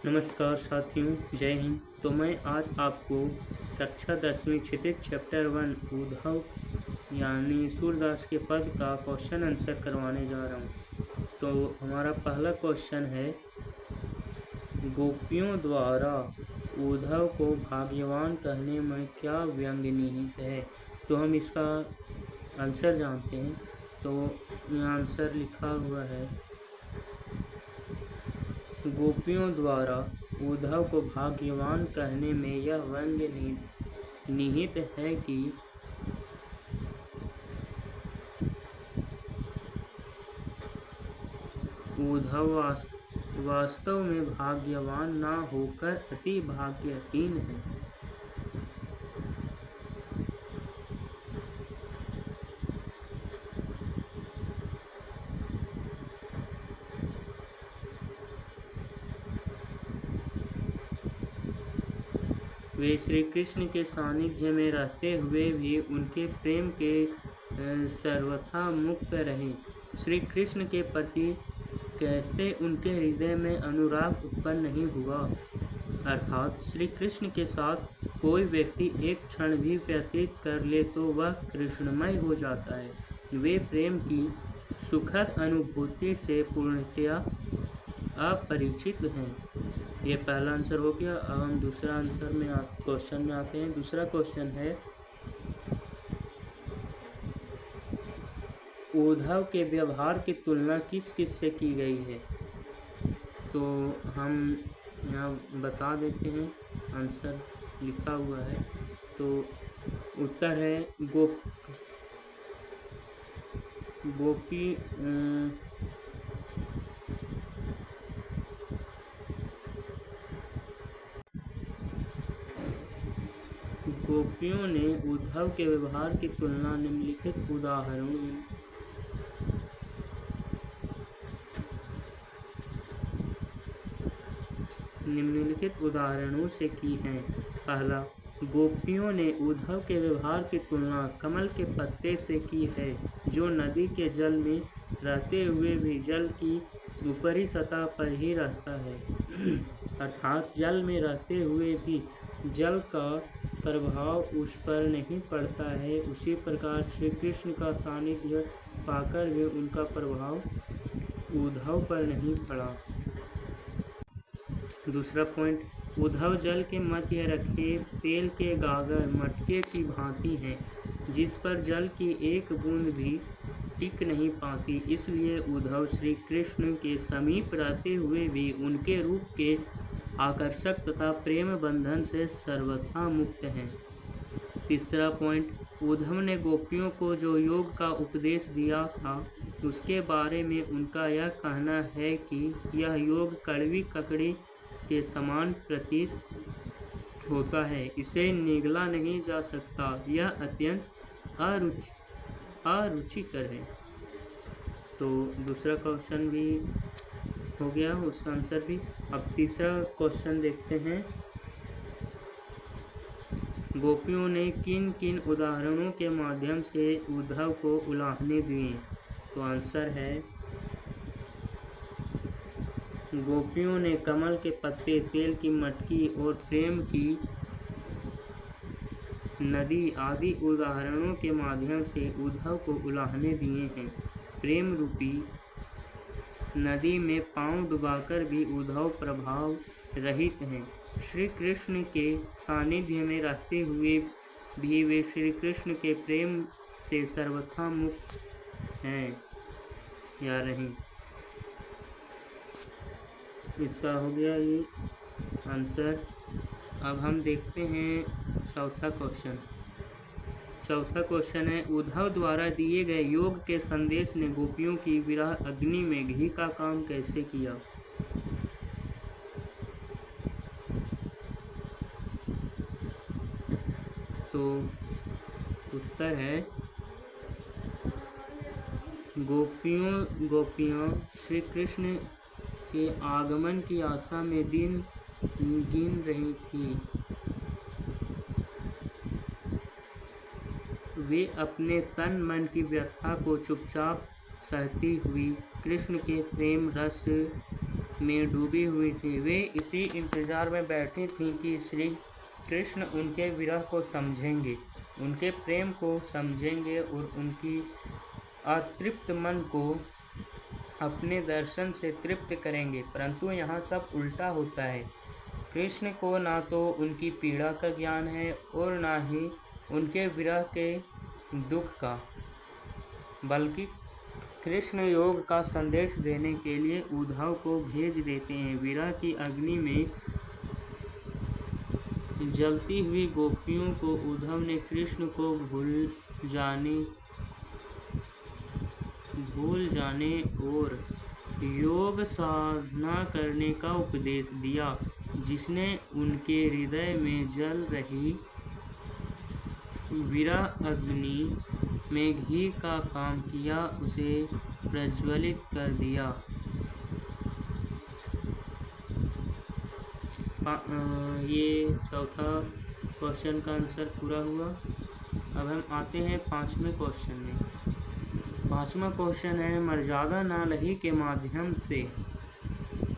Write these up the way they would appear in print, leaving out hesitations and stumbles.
नमस्कार साथियों, जय हिंद। तो मैं आज आपको कक्षा 10वीं क्षितिज चैप्टर 1 उद्धव यानी सूरदास के पद का क्वेश्चन आंसर करवाने जा रहा हूँ। तो हमारा पहला क्वेश्चन है, गोपियों द्वारा उद्धव को भाग्यवान कहने में क्या व्यंग्य निहित है। तो हम इसका आंसर जानते हैं। तो यहाँ आंसर लिखा हुआ है, गोपियों द्वारा उद्धव को भाग्यवान कहने में यह व्यंग्य निहित है कि उद्धव वास्तव में भाग्यवान न होकर अति भाग्यहीन है। वे श्री कृष्ण के सानिध्य में रहते हुए भी उनके प्रेम के सर्वथा मुक्त रहे। श्री कृष्ण के प्रति कैसे उनके हृदय में अनुराग उत्पन्न नहीं हुआ। अर्थात श्री कृष्ण के साथ कोई व्यक्ति एक क्षण भी व्यतीत कर ले तो वह कृष्णमय हो जाता है। वे प्रेम की सुखद अनुभूति से पूर्णतया अपरिचित हैं। ये पहला आंसर हो गया। अब हम दूसरा आंसर में क्वेश्चन में आते हैं। दूसरा क्वेश्चन है, उद्धव के व्यवहार की तुलना किस किस से की गई है। तो हम यहाँ बता देते हैं, आंसर लिखा हुआ है। तो उत्तर है गोपियों ने उद्धव के व्यवहार की तुलना निम्नलिखित उदाहरणों से की है। पहला, गोपियों ने उद्धव के व्यवहार की तुलना कमल के पत्ते से की है, जो नदी के जल में रहते हुए भी जल की ऊपरी सतह पर ही रहता है। अर्थात जल में रहते हुए भी जल का प्रभाव उस पर नहीं पड़ता है। उसी प्रकार श्री कृष्ण का सानिध्य पाकर भी उनका प्रभाव उद्धव पर नहीं पड़ा। दूसरा पॉइंट, उद्धव जल के मध्य रखे तेल के गागर मटके की भांति हैं, जिस पर जल की एक बूंद भी टिक नहीं पाती। इसलिए उद्धव श्री कृष्ण के समीप रहते हुए भी उनके रूप के आकर्षक तथा प्रेम बंधन से सर्वथा मुक्त हैं। तीसरा पॉइंट, उद्धव ने गोपियों को जो योग का उपदेश दिया था, उसके बारे में उनका यह कहना है कि यह योग कड़वी ककड़ी के समान प्रतीत होता है, इसे निगला नहीं जा सकता, यह अत्यंत अरुचिकर है। तो दूसरा क्वेश्चन भी हो गया, उसका आंसर भी। अब तीसरा क्वेश्चन देखते हैं, गोपियों ने किन किन उदाहरणों के माध्यम से उद्धव को उलाहने दिए। तो आंसर है, गोपियों ने कमल के पत्ते, तेल की मटकी और प्रेम की नदी आदि उदाहरणों के माध्यम से उद्धव को उलाहने दिए हैं। प्रेम रूपी नदी में पांव डुबाकर भी उद्धव प्रभाव रहित हैं। श्री कृष्ण के सानिध्य में रहते हुए भी वे श्री कृष्ण के प्रेम से सर्वथा मुक्त हैं या नहीं। इसका हो गया ये आंसर। अब हम देखते हैं चौथा क्वेश्चन। चौथा क्वेश्चन है, उद्धव द्वारा दिए गए योग के संदेश ने गोपियों की विरह अग्नि में घी का काम कैसे किया। तो उत्तर है, गोपियाँ श्री कृष्ण के आगमन की आशा में दिन गिन रही थी। वे अपने तन मन की व्यथा को चुपचाप सहती हुई कृष्ण के प्रेम रस में डूबी हुई थी। वे इसी इंतजार में बैठी थीं कि श्री कृष्ण उनके विरह को समझेंगे, उनके प्रेम को समझेंगे और उनकी अतृप्त मन को अपने दर्शन से तृप्त करेंगे। परंतु यहाँ सब उल्टा होता है। कृष्ण को ना तो उनकी पीड़ा का ज्ञान है और ना ही उनके विरह के दुख का, बल्कि कृष्ण योग का संदेश देने के लिए उद्धव को भेज देते हैं। विरह की अग्नि में जलती हुई गोपियों को उद्धव ने कृष्ण को भूल जाने और योग साधना करने का उपदेश दिया, जिसने उनके हृदय में जल रही विरह अग्नि में घी का काम किया, उसे प्रज्वलित कर दिया। ये चौथा क्वेश्चन का आंसर पूरा हुआ। अब हम आते हैं 5वें क्वेश्चन में। 5वां क्वेश्चन है, मर्यादा नालही के माध्यम से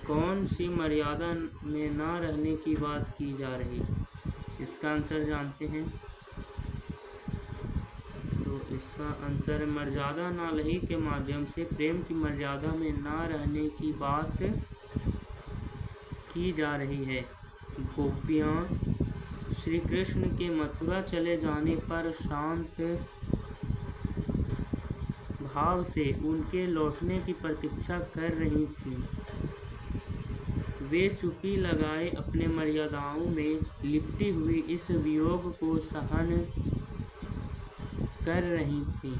कौन सी मर्यादा में ना रहने की बात की जा रही? इसका आंसर जानते हैं। तो इसका आंसर है, मर्यादा नालही के माध्यम से प्रेम की मर्यादा में ना रहने की बात की जा रही है। गोपियाँ श्री कृष्ण के मथुरा चले जाने पर शांत भाव से उनके लौटने की प्रतीक्षा कर रही थीं। वे चुप्पी लगाए अपने मर्यादाओं में लिपटी हुई इस वियोग को सहन कर रही थीं,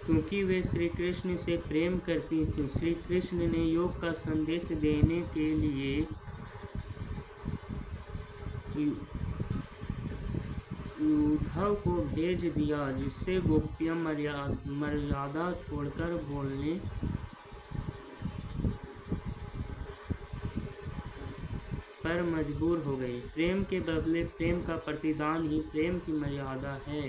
क्योंकि वे श्री कृष्ण से प्रेम करती थीं। श्री कृष्ण ने योग का संदेश देने के लिए उद्धव को भेज दिया, जिससे गोपियाँ मर्यादा छोड़कर बोलने पर मजबूर हो गई। प्रेम के बदले प्रेम का प्रतिदान ही प्रेम की मर्यादा है।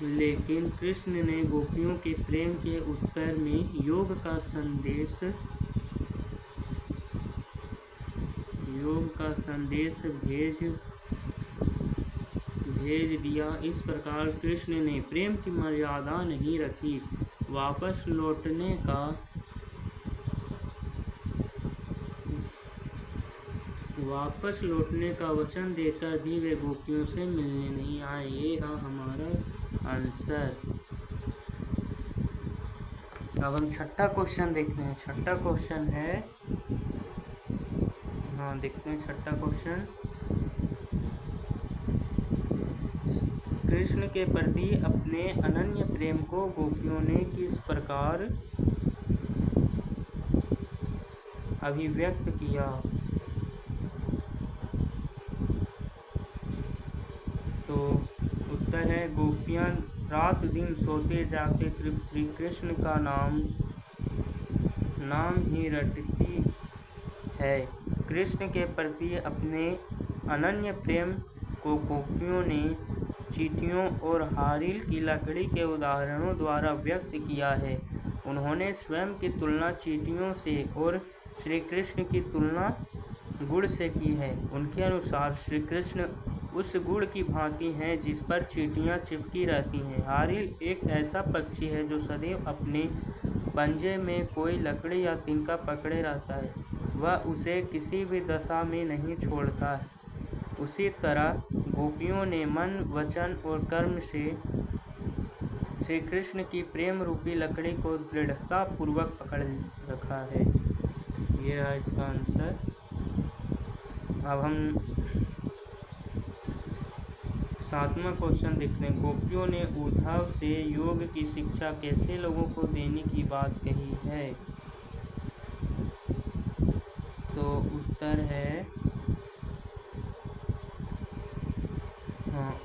लेकिन कृष्ण ने गोपियों के प्रेम के उत्तर में योग का संदेश भेज दिया। इस प्रकार कृष्ण ने प्रेम की मर्यादा नहीं रखी। वापस लौटने का वचन देकर भी वे गोपियों से मिलने नहीं आए। ये है हमारा आंसर। अब हम छठा क्वेश्चन देखते हैं। छठा क्वेश्चन है, देखते हैं छठा क्वेश्चन। कृष्ण के प्रति अपने अनन्य प्रेम को गोपियों ने किस प्रकार अभिव्यक्त किया? तो उत्तर है, गोपियाँ रात दिन सोते जागते सिर्फ श्री कृष्ण का नाम ही रटती है। कृष्ण के प्रति अपने अनन्य प्रेम को गोपियों ने चींटियों और हारील की लकड़ी के उदाहरणों द्वारा व्यक्त किया है। उन्होंने स्वयं की तुलना चींटियों से और श्री कृष्ण की तुलना गुड़ से की है। उनके अनुसार श्री कृष्ण उस गुड़ की भांति हैं जिस पर चींटियाँ चिपकी रहती हैं। हारील एक ऐसा पक्षी है जो सदैव अपने पंजे में कोई लकड़ी या तिनका पकड़े रहता है, वह उसे किसी भी दशा में नहीं छोड़ता है। उसी तरह गोपियों ने मन, वचन और कर्म से श्री कृष्ण की प्रेम रूपी लकड़ी को दृढ़ता पूर्वक पकड़ रखा है। यह है इसका आंसर। अब हम 7वां क्वेश्चन देखते हैं। गोपियों ने उद्धव से योग की शिक्षा कैसे लोगों को देने की बात कही है? तो उत्तर है,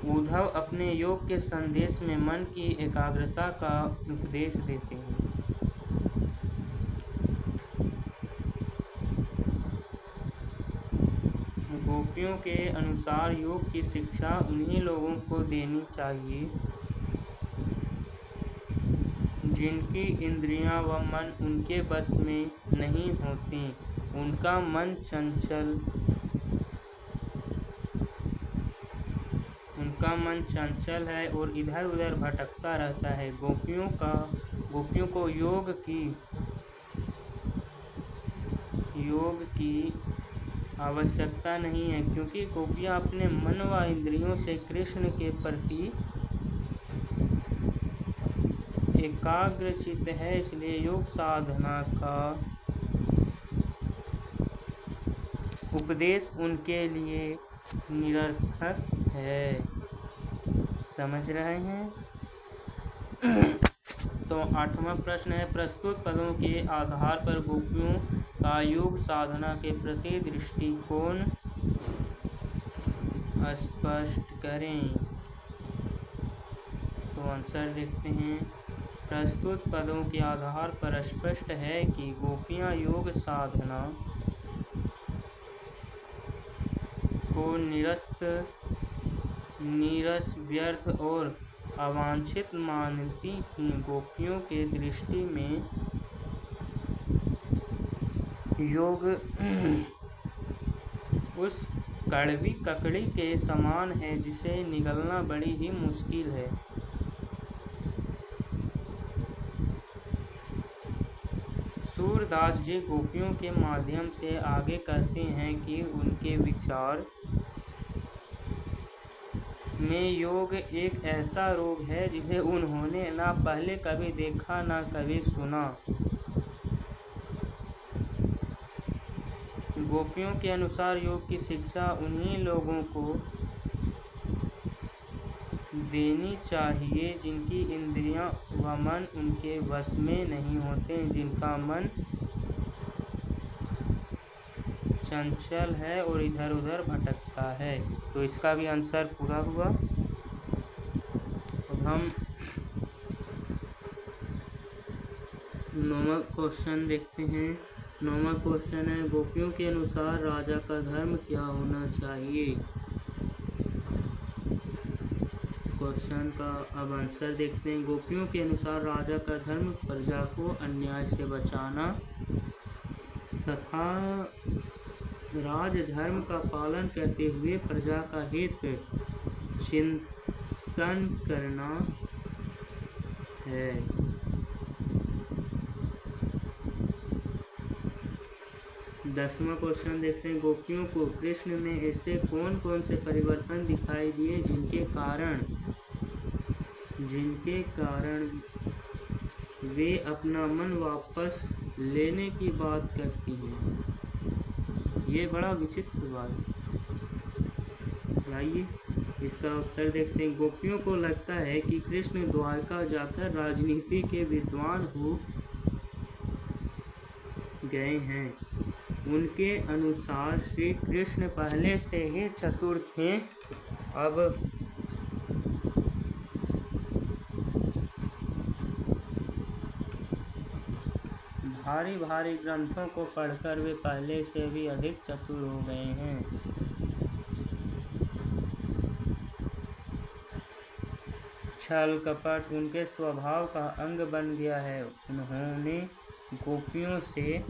उद्धव अपने योग के संदेश में मन की एकाग्रता का उपदेश देते हैं। गोपियों के अनुसार योग की शिक्षा उन्हीं लोगों को देनी चाहिए जिनकी इंद्रियां व मन उनके बस में नहीं होते, उनका मन चंचल है और इधर उधर भटकता रहता है। गोपियों को योग की आवश्यकता नहीं है, क्योंकि गोपियां अपने मन व इंद्रियों से कृष्ण के प्रति एकाग्रचित्त है, इसलिए योग साधना का उपदेश उनके लिए निरर्थक है। समझ रहे हैं? तो 8वां प्रश्न है, प्रस्तुत पदों के आधार पर गोपियों का योग साधना के प्रति दृष्टिकोण स्पष्ट करें। तो आंसर देखते हैं। प्रस्तुत पदों के आधार पर स्पष्ट है कि गोपियां योग साधना को नीरस, व्यर्थ और अवांछित मानती थीं। गोपियों के दृष्टि में योग उस कड़वी ककड़ी के समान है जिसे निगलना बड़ी ही मुश्किल है। सूरदास जी गोपियों के माध्यम से आगे कहते हैं कि उनके विचार में योग एक ऐसा रोग है जिसे उन्होंने ना पहले कभी देखा ना कभी सुना। गोपियों के अनुसार योग की शिक्षा उन्हीं लोगों को देनी चाहिए जिनकी इंद्रियां व मन उनके वश में नहीं होते, जिनका मन चंचल है और इधर उधर भटकता है। तो इसका भी आंसर पूरा हुआ। अब हम 9वां क्वेश्चन देखते हैं। 9वां क्वेश्चन है, गोपियों के अनुसार राजा का धर्म क्या होना चाहिए। क्वेश्चन का अब आंसर देखते हैं। गोपियों के अनुसार राजा का धर्म प्रजा को अन्याय से बचाना तथा राजधर्म का पालन करते हुए प्रजा का हित चिंतन करना है। 10वां क्वेश्चन देखते हैं। गोपियों को कृष्ण में ऐसे कौन कौन से परिवर्तन दिखाई दिए जिनके कारण वे अपना मन वापस लेने की बात करती हैं। ये बड़ा विचित्र बात। आइए इसका उत्तर देखते हैं। गोपियों को लगता है कि कृष्ण द्वारका जाकर राजनीति के विद्वान हो गए हैं। उनके अनुसार श्री कृष्ण पहले से ही चतुर थे, अब भारी भारी ग्रंथों को पढ़कर वे पहले से भी अधिक चतुर हो गए हैं। छल कपट उनके स्वभाव का अंग बन गया है। उन्होंने गोपियों से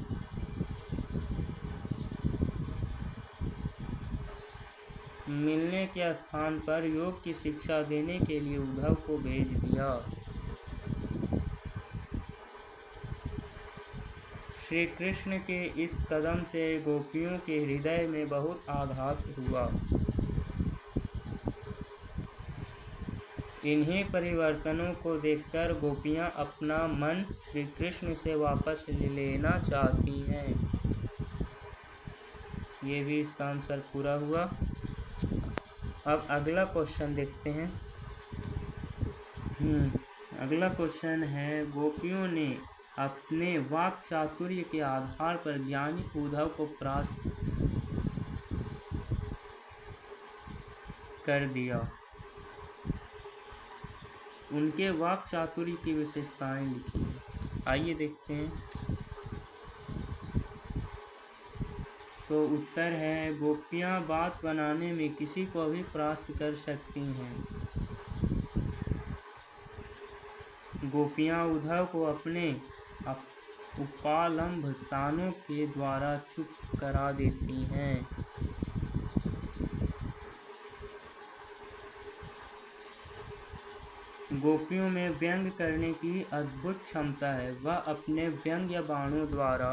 मिलने के स्थान पर योग की शिक्षा देने के लिए उद्धव को भेज दिया। श्री कृष्ण के इस कदम से गोपियों के हृदय में बहुत आघात हुआ। इन्हीं परिवर्तनों को देखकर गोपियां अपना मन श्री कृष्ण से वापस लेना चाहती हैं। ये भी इसका आंसर पूरा हुआ। अब अगला क्वेश्चन देखते हैं। अगला क्वेश्चन है, गोपियों ने अपने वाक चातुर्य के आधार पर ज्ञानी उद्धव को परास्त कर दिया। उनके वाक चातुर्य की विशेषताएं लिखी हैं। आइए देखते हैं। तो उत्तर है, गोपियां बात बनाने में किसी को भी परास्त कर सकती हैं। गोपियाँ उद्धव को अपने उपालंब तानों के द्वारा चुप करा देती हैं। गोपियों में व्यंग करने की अद्भुत क्षमता है। वह अपने व्यंग्य बाणों द्वारा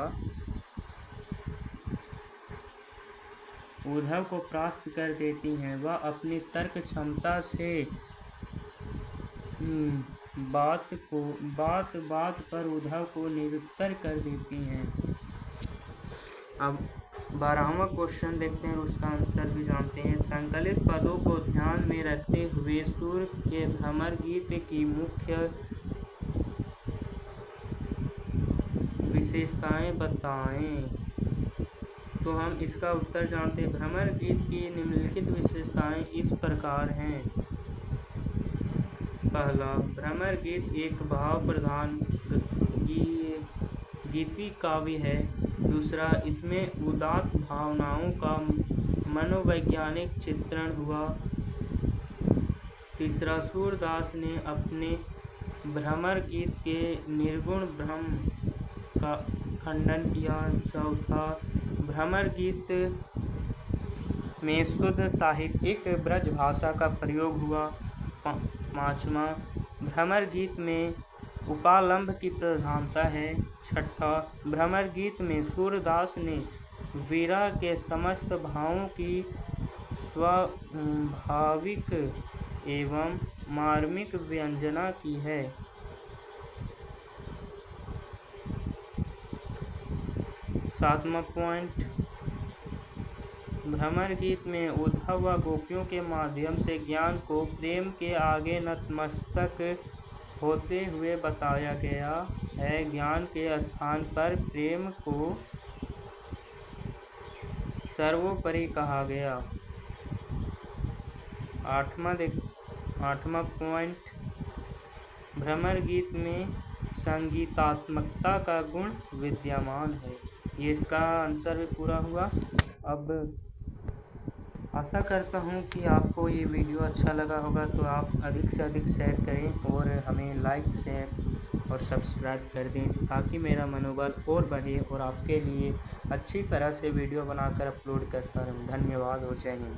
उद्धव को परास्त कर देती हैं। वह अपनी तर्क क्षमता से बात पर उद्धव को निरुत्तर कर देती हैं। अब 12वां क्वेश्चन देखते हैं और उसका आंसर भी जानते हैं। संकलित पदों को ध्यान में रखते हुए सूर्य के भ्रमर गीत की मुख्य विशेषताएं बताएं। तो हम इसका उत्तर जानते हैं। भ्रमर गीत की निम्नलिखित विशेषताएं इस प्रकार हैं। पहला, भ्रमर गीत एक भाव प्रधान गीति काव्य है। दूसरा, इसमें उदात्त भावनाओं का मनोवैज्ञानिक चित्रण हुआ। तीसरा, सूरदास ने अपने भ्रमर गीत के निर्गुण भ्रम का खंडन किया। चौथा, भ्रमर गीत में शुद्ध साहित्यिक ब्रज भाषा का प्रयोग हुआ। पाँचवां, भ्रमर गीत में उपालंब की प्रधानता है। छठा, भ्रमर गीत में सूरदास ने विरह के समस्त भावों की स्वाभाविक एवं मार्मिक व्यंजना की है। सातवां पॉइंट, भ्रमर गीत में उद्धव व गोपियों के माध्यम से ज्ञान को प्रेम के आगे नतमस्तक होते हुए बताया गया है। ज्ञान के स्थान पर प्रेम को सर्वोपरि कहा गया। आठवां पॉइंट, भ्रमर गीत में संगीतात्मकता का गुण विद्यमान है। ये इसका आंसर भी पूरा हुआ। अब आशा करता हूँ कि आपको ये वीडियो अच्छा लगा होगा, तो आप अधिक से अधिक शेयर करें और हमें लाइक शेयर और सब्सक्राइब कर दें, ताकि मेरा मनोबल और बढ़े और आपके लिए अच्छी तरह से वीडियो बनाकर अपलोड करता रहूँ। धन्यवाद और जय हिंद।